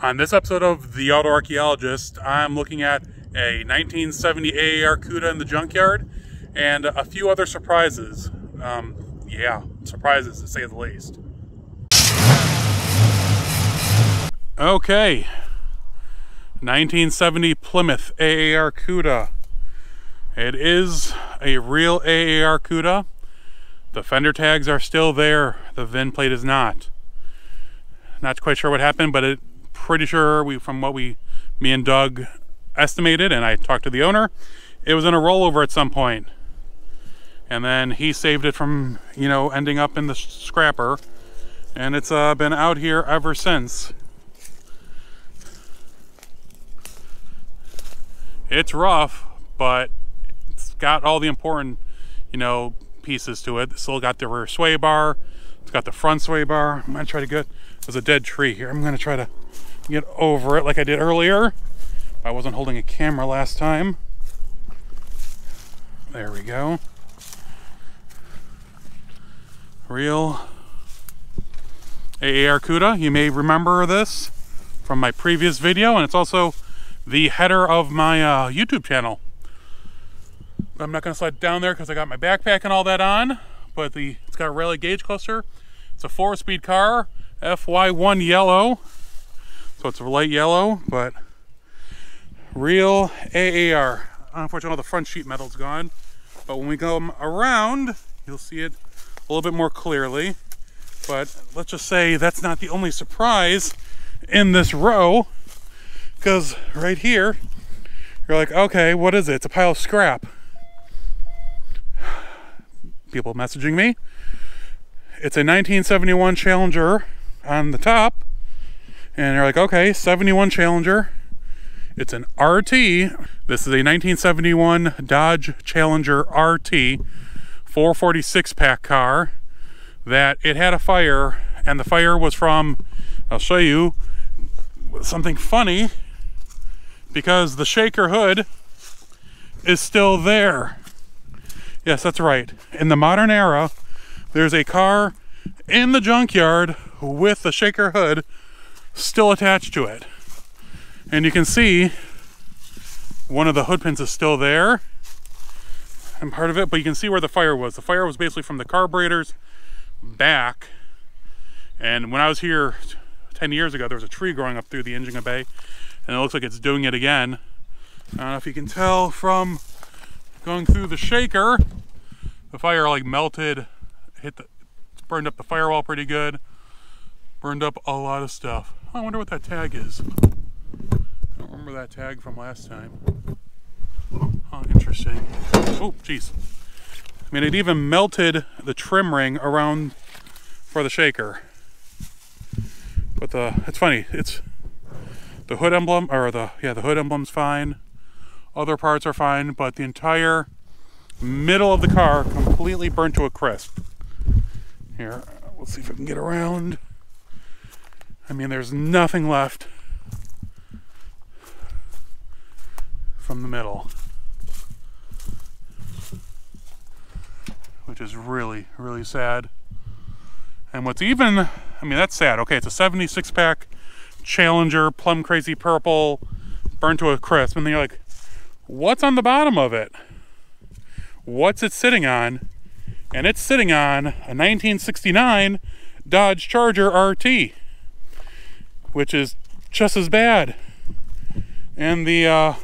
On this episode of The AARchaeologist, I'm looking at a 1970 AAR Cuda in the junkyard and a few other surprises. Yeah, surprises to say the least. Okay, 1970 Plymouth AAR Cuda. It is a real AAR Cuda. The fender tags are still there. The VIN plate is not. Not quite sure what happened, but pretty sure from what me and Doug estimated, and I talked to the owner, it was in a rollover at some point. And then he saved it from, ending up in the scrapper. And it's been out here ever since. It's rough, but it's got all the important, pieces to it. It's still got the rear sway bar. It's got the front sway bar. I'm gonna try to get, there's a dead tree here. I'm gonna try to get over it like I did earlier. I wasn't holding a camera last time. There we go. Real AAR Cuda. You may remember this from my previous video, and it's also the header of my YouTube channel. I'm not gonna slide down there because I got my backpack and all that on, but it's got a rally gauge cluster. It's a 4-speed car, FY1 yellow. So it's a light yellow, but real AAR. Unfortunately, the front sheet metal's gone, but when we go around, you'll see it a little bit more clearly. But let's just say that's not the only surprise in this row, because right here, you're like, okay, what is it? It's a pile of scrap. People messaging me. It's a 1971 Challenger on the top. And you're like, okay, 71 Challenger. It's an RT. This is a 1971 Dodge Challenger RT 446 pack car that it had a fire, and the fire was from, I'll show you something funny, because the shaker hood is still there. Yes, that's right. In the modern era, there's a car in the junkyard with the shaker hood still attached to it. And you can see one of the hood pins is still there and part of it, but you can see where the fire was. The fire was basically from the carburetors back. And when I was here 10 years ago, there was a tree growing up through the engine bay, and it looks like it's doing it again. I don't know if you can tell from going through the shaker, the fire like melted, burned up the firewall pretty good, burned up a lot of stuff. I wonder what that tag is. I don't remember that tag from last time. Oh, interesting. Oh, jeez. I mean, it even melted the trim ring around for the shaker. But it's funny. It's the hood emblem, or the hood emblem's fine. Other parts are fine, but the entire middle of the car completely burnt to a crisp. Here, let's see if I can get around. I mean, there's nothing left from the middle, which is really, really sad. And what's even, I mean, that's sad. Okay, it's a 76 pack Challenger, plum crazy purple, burnt to a crisp. And then you're like, what's on the bottom of it? What's it sitting on? And it's sitting on a 1969 Dodge Charger RT, which is just as bad. And the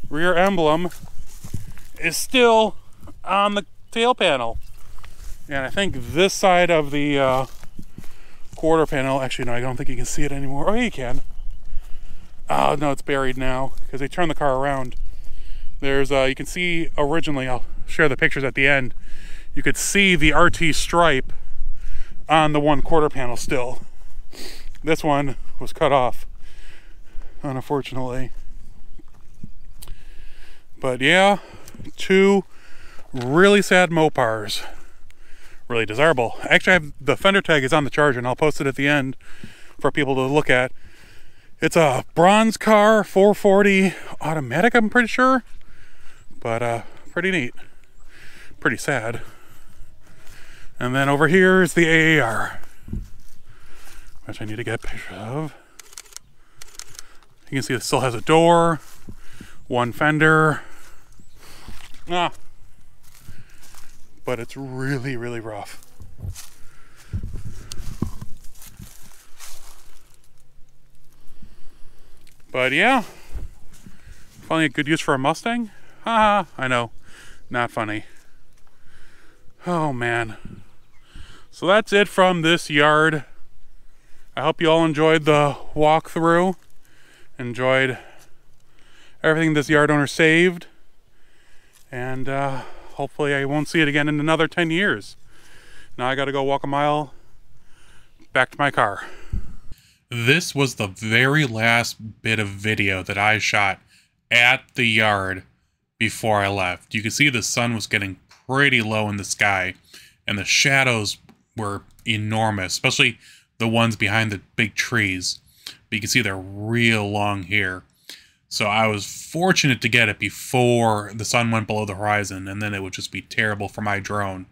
rear emblem is still on the tail panel. And I think this side of the quarter panel, actually no, I don't think you can see it anymore. Oh, yeah, you can. Oh no, it's buried now because they turned the car around. There's you can see originally, I'll share the pictures at the end, you could see the RT stripe on the one quarter panel still. This one was cut off, unfortunately. But yeah, two really sad Mopars. Really desirable. Actually, the fender tag is on the Charger, and I'll post it at the end for people to look at. It's a bronze car, 440 automatic, I'm pretty sure. But pretty neat. Pretty sad. And then over here is the AAR, which I need to get a picture of. You can see it still has a door, one fender. But it's really, really rough. But yeah, finally a good use for a Mustang. Haha, I know, not funny. Oh man. So that's it from this yard. I hope you all enjoyed the walkthrough. Enjoyed everything this yard owner saved. And hopefully I won't see it again in another 10 years. Now I gotta go walk a mile back to my car. This was the very last bit of video that I shot at the yard before I left. You can see the sun was getting pretty low in the sky, and the shadows were enormous, especially the ones behind the big trees. But you can see they're real long here. So I was fortunate to get it before the sun went below the horizon, and then it would just be terrible for my drone.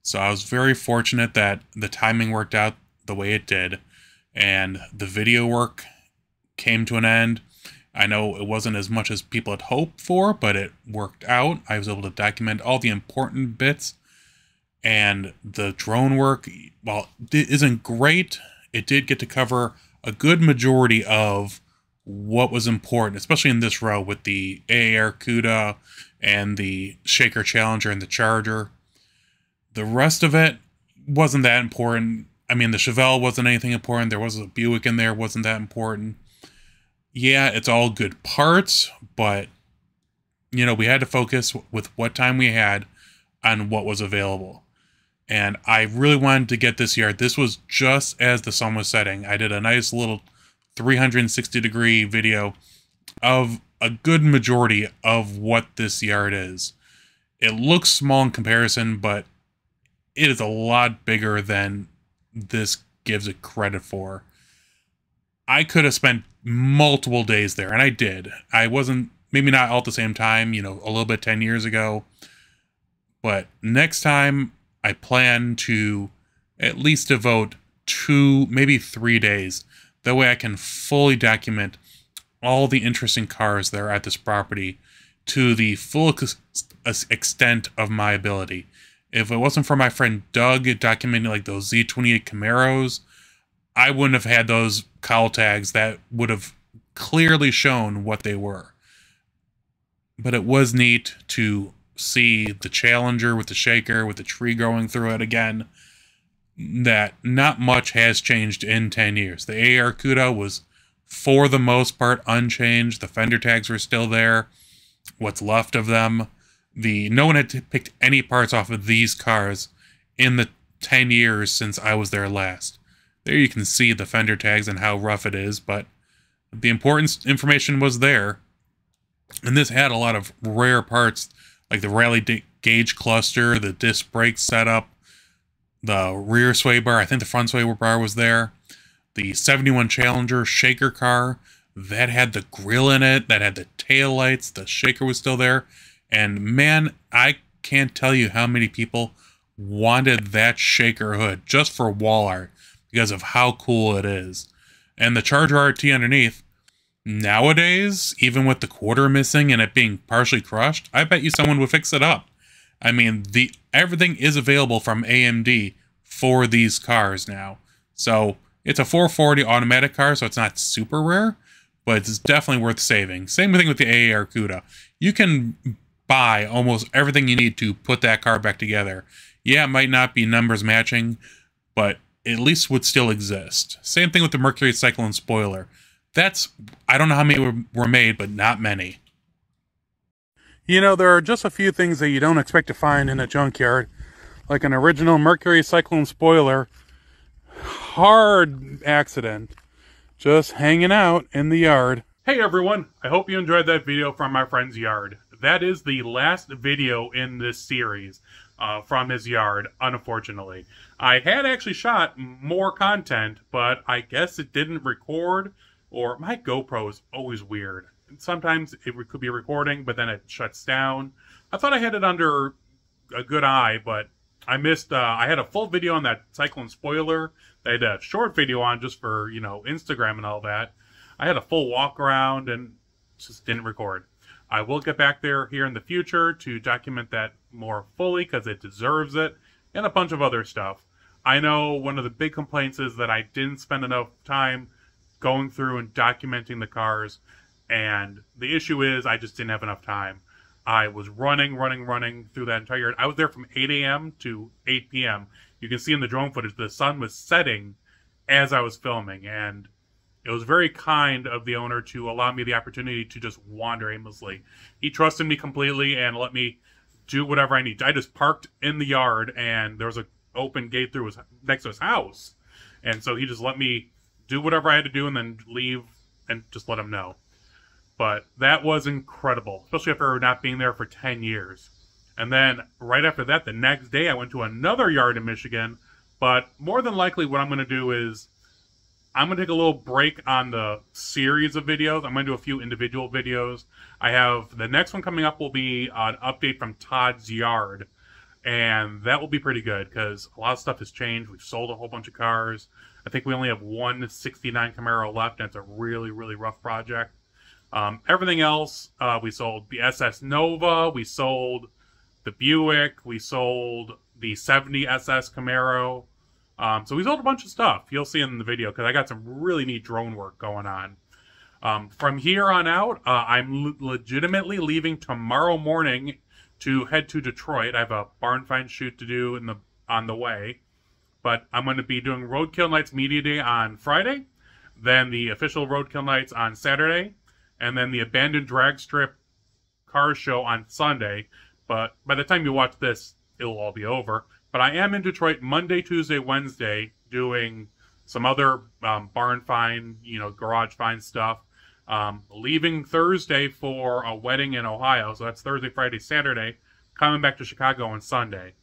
So I was very fortunate that the timing worked out the way it did, and the video work came to an end. I know it wasn't as much as people had hoped for, but it worked out. I was able to document all the important bits, and the drone work, while it isn't great, it did get to cover a good majority of what was important, especially in this row with the AAR Cuda and the Shaker Challenger and the Charger. The rest of it wasn't that important. I mean, the Chevelle wasn't anything important. There was a Buick in there, wasn't that important. Yeah, it's all good parts, but, you know, we had to focus with what time we had on what was available. And I really wanted to get this yard. This was just as the sun was setting. I did a nice little 360-degree video of a good majority of what this yard is. It looks small in comparison, but it is a lot bigger than this gives it credit for. I could have spent multiple days there, and I did. I wasn't, maybe not all at the same time, you know, a little bit 10 years ago. But next time, I plan to at least devote 2, maybe 3 days. That way I can fully document all the interesting cars that are at this property to the full extent of my ability. If it wasn't for my friend Doug documenting like those Z28 Camaros, I wouldn't have had those cowl tags that would have clearly shown what they were. But it was neat to see the Challenger with the Shaker, with the tree growing through it again, that not much has changed in 10 years. The AAR Cuda was, for the most part, unchanged. The fender tags were still there. What's left of them. No one had picked any parts off of these cars in the 10 years since I was there last. There you can see the fender tags and how rough it is, but the important information was there. And this had a lot of rare parts, like the rally gauge cluster, the disc brake setup, the rear sway bar. I think the front sway bar was there. The 71 Challenger shaker car, that had the grill in it, that had the tail lights, the shaker was still there. And man, I can't tell you how many people wanted that shaker hood just for wall art because of how cool it is. And the Charger RT underneath, nowadays, even with the quarter missing and it being partially crushed, I bet you someone would fix it up. I mean, everything is available from AMD for these cars now. So it's a 440 automatic car, so it's not super rare, but it's definitely worth saving. Same thing with the AAR Cuda. You can buy almost everything you need to put that car back together. Yeah, it might not be numbers matching, but at least would still exist. Same thing with the Mercury Cyclone spoiler. I don't know how many were made, but not many. You know, there are just a few things that you don't expect to find in a junkyard, like an original Mercury Cyclone spoiler. Hard accident. Just hanging out in the yard. Hey everyone, I hope you enjoyed that video from my friend's yard. That is the last video in this series from his yard, unfortunately. I had actually shot more content, but I guess it didn't record, or my GoPro is always weird. Sometimes it could be recording, but then it shuts down. I thought I had it under a good eye, but I missed, I had a full video on that Cyclone spoiler. I had a short video on just for, you know, Instagram and all that. I had a full walk around and just didn't record. I will get back there here in the future to document that more fully because it deserves it, and a bunch of other stuff. I know one of the big complaints is that I didn't spend enough time going through and documenting the cars, and the issue is I just didn't have enough time. I was running through that entire yard. I was there from 8 a.m. to 8 p.m. You can see in the drone footage the sun was setting as I was filming, and it was very kind of the owner to allow me the opportunity to just wander aimlessly. He trusted me completely and let me do whatever I need. I just parked in the yard, and there was an open gate through next to his house. And so he just let me do whatever I had to do and then leave and just let him know. But that was incredible, especially after not being there for 10 years. And then right after that, the next day, I went to another yard in Michigan. But more than likely, what I'm going to do is I'm going to take a little break on the series of videos. I'm going to do a few individual videos. I have the next one coming up will be an update from Todd's yard. And that will be pretty good because a lot of stuff has changed. We've sold a whole bunch of cars. I think we only have one 69 Camaro left, and it's a really, really rough project. Everything else, we sold the SS Nova, we sold the Buick, we sold the 70 SS Camaro. So we sold a bunch of stuff. You'll see in the video because I got some really neat drone work going on. From here on out, I'm legitimately leaving tomorrow morning to head to Detroit. I have a barn find shoot to do on the way. But I'm going to be doing Roadkill Nights Media Day on Friday, then the official Roadkill Nights on Saturday, and then the Abandoned Drag Strip Car Show on Sunday. But by the time you watch this, it'll all be over. But I am in Detroit Monday, Tuesday, Wednesday, doing some other barn find, garage find stuff. Leaving Thursday for a wedding in Ohio. So that's Thursday, Friday, Saturday. Coming back to Chicago on Sunday.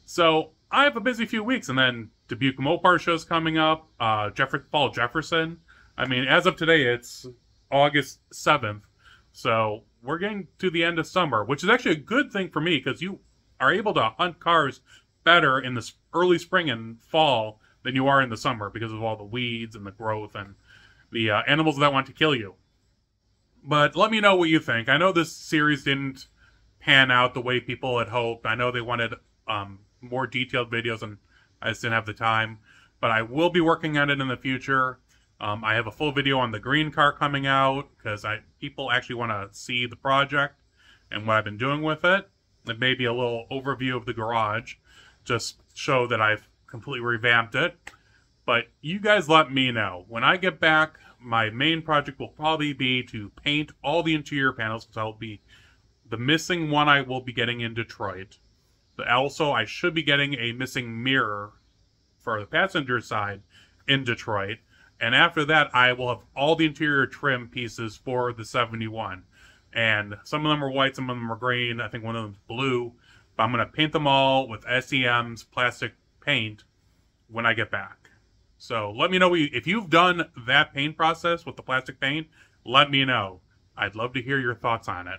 So I have a busy few weeks. And then Dubuque Mopar show's coming up. Fall Jefferson. I mean, as of today, it's August 7th. So we're getting to the end of summer, which is actually a good thing for me because you are able to hunt cars better in the early spring and fall than you are in the summer because of all the weeds and the growth and the animals that want to kill you. But let me know what you think. I know this series didn't pan out the way people had hoped. I know they wanted more detailed videos and I just didn't have the time. But I will be working on it in the future. I have a full video on the green car coming out because people actually want to see the project and what I've been doing with it. And maybe a little overview of the garage. Just show that I've completely revamped it. But you guys let me know. When I get back, my main project will probably be to paint all the interior panels because I'll be the missing one I will be getting in Detroit. But also, I should be getting a missing mirror for the passenger side in Detroit. And after that, I will have all the interior trim pieces for the 71. And some of them are white, some of them are green. I think one of them is blue. But I'm going to paint them all with SEM's plastic paint when I get back. So let me know if you've done that paint process with the plastic paint. Let me know. I'd love to hear your thoughts on it.